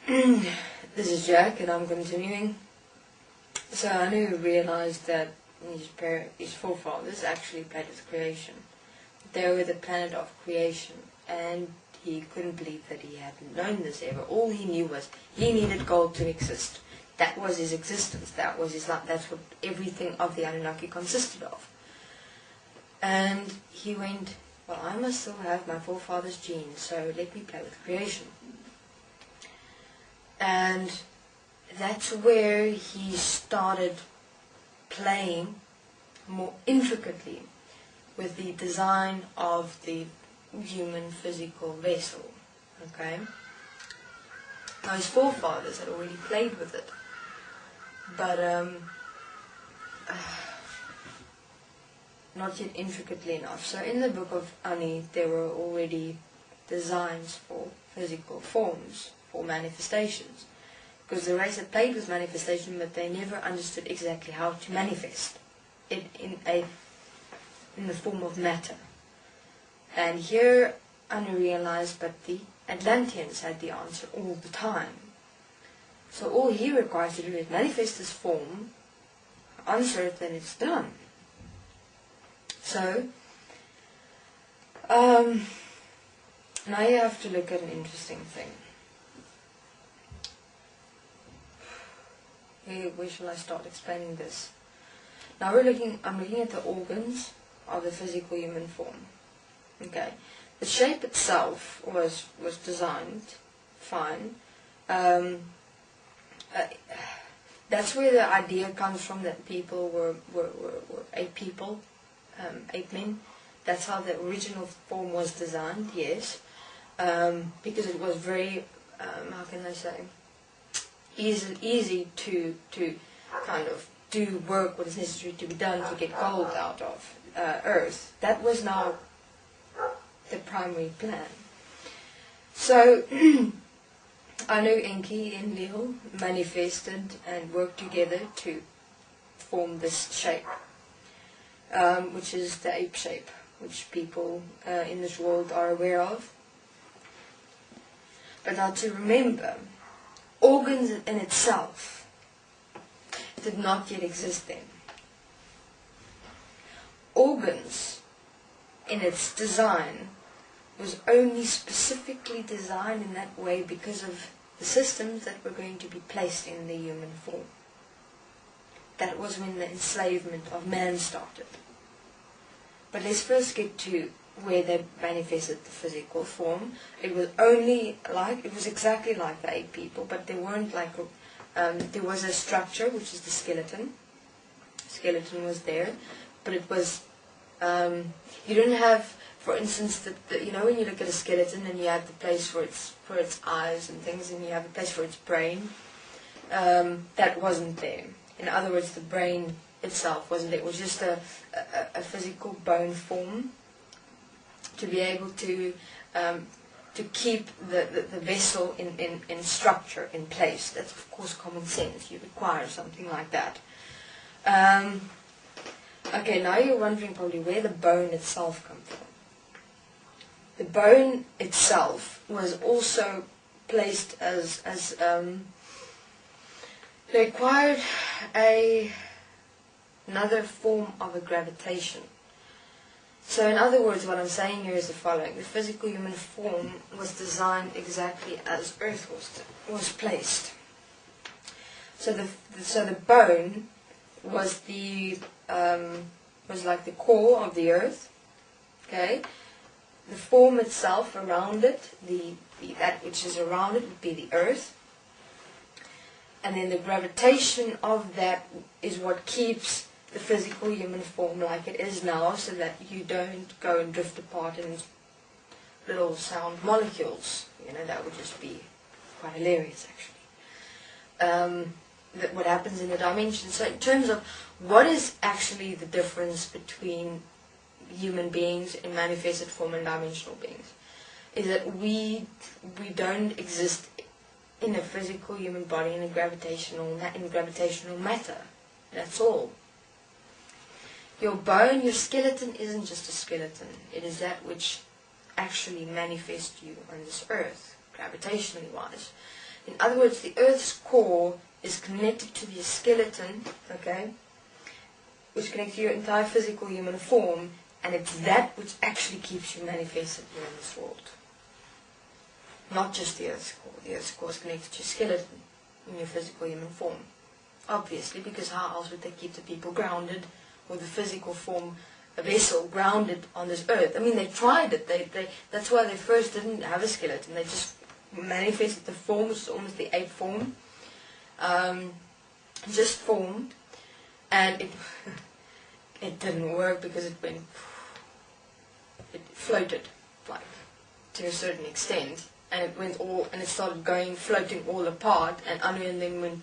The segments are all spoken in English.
This is Jack, and I'm continuing. So Anu realized that his forefathers actually played with creation. They were the planet of creation, and he couldn't believe that he hadn't known this ever. All he knew was he needed gold to exist. That was his existence. That was his life. That's what everything of the Anunnaki consisted of. And he went, well, I must still have my forefathers' genes, so let me play with creation. And that's where he started playing more intricately with the design of the human physical vessel. Okay? Now his forefathers had already played with it, but not yet intricately enough. So in the book of Ani, there were already designs for physical forms, for manifestations, because the race had played with manifestation, but they never understood exactly how to manifest it in the form of matter. And here Anu realized that the Atlanteans had the answer all the time. So all he requires to do is manifest this form, answer it, then it's done. So now you have to look at an interesting thing. Where shall I start explaining this? Now I'm looking at the organs of the physical human form. Okay, the shape itself was designed fine. That's where the idea comes from that people were ape people, Ape-Men. That's how the original form was designed. Yes, because it was very how can I say, easy to kind of do work what is necessary to be done to get gold out of Earth. That was now the primary plan. So Anu, Enki, and Lil manifested and worked together to form this shape, which is the ape shape, which people in this world are aware of. But now to remember, organs in itself did not yet exist then. Organs in its design was only specifically designed in that way because of the systems that were going to be placed in the human form. That was when the enslavement of man started. But let's first get to where they manifested the physical form. It was exactly like the ape people, but there weren't like there was a structure, which is the skeleton. Skeleton was there, but it was you don't have, for instance, you know, when you look at a skeleton and you have the place for its eyes and things, and you have a place for its brain. That wasn't there. In other words, the brain itself wasn't there. It was just a physical bone form to be able to keep the vessel in structure, in place. That's of course common sense. You require something like that. Okay, now you're wondering probably where the bone itself comes from. The bone itself was also placed as they required another form of a gravitation. So in other words, what I'm saying here is the following. The physical human form was designed exactly as Earth was placed. So the bone was was like the core of the Earth. Okay? The form itself around it, that which is around it would be the Earth. And then the gravitation of that is what keeps the physical human form like it is now, so that you don't go and drift apart in little sound molecules. You know, that would just be quite hilarious, actually. What happens in the dimensions. So in terms of what is actually the difference between human beings in manifested form and dimensional beings, is that we don't exist in a physical human body in gravitational matter. That's all. Your bone, your skeleton isn't just a skeleton. It is that which actually manifests you on this earth, gravitationally wise. In other words, the Earth's core is connected to the skeleton, okay, which connects to your entire physical human form, and it's that which actually keeps you manifested here in this world. Not just the Earth's core. The Earth's core is connected to your skeleton in your physical human form. Obviously, because how else would they keep the people grounded, or the physical form, a vessel, grounded on this earth? I mean, they tried it. That's why they first didn't have a skeleton. They just manifested the form, which is almost the ape form. Just formed. And it didn't work because it floated, like, to a certain extent. And it started floating all apart, and Anu and them went,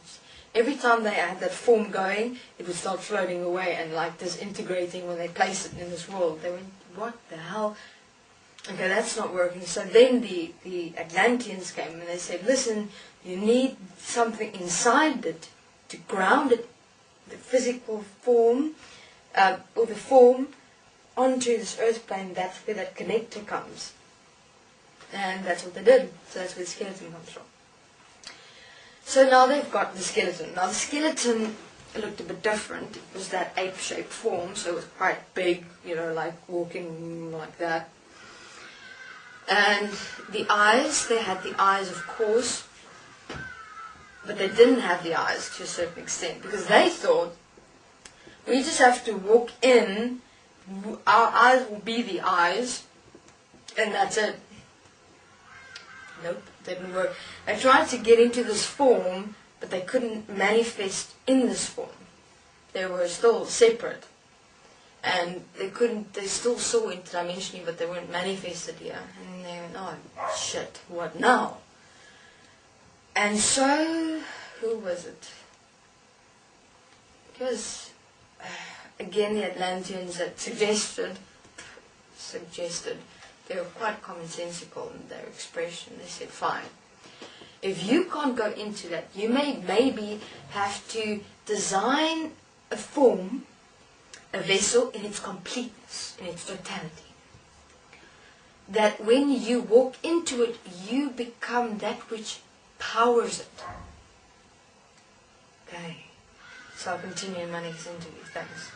every time they had that form going, it would start floating away and like disintegrating when they placed it in this world. They went, what the hell? Okay, that's not working. So then the Atlanteans came and they said, listen, you need something inside it to ground it, the physical form, or the form, onto this earth plane. That's where that connector comes. And that's what they did. So that's where the skeleton comes from. So now they've got the skeleton. Now the skeleton looked a bit different. It was that ape-shaped form, so it was quite big, like walking like that. And the eyes, they had the eyes, of course, but they didn't have the eyes to a certain extent, because they thought, we just have to walk in, our eyes will be the eyes, and that's it. Nope, didn't work. They tried to get into this form, but they couldn't manifest in this form. They were still separate. And they still saw interdimensionally, but they weren't manifested here. And they went, oh, shit, what now? And so, who was it? It was, again, the Atlanteans that suggested, they were quite commonsensical in their expression. They said, fine, if you can't go into that, you may maybe have to design a form, a vessel in its completeness, in its totality. That when you walk into it, you become that which powers it. Okay. So I'll continue in my next interview. Thanks.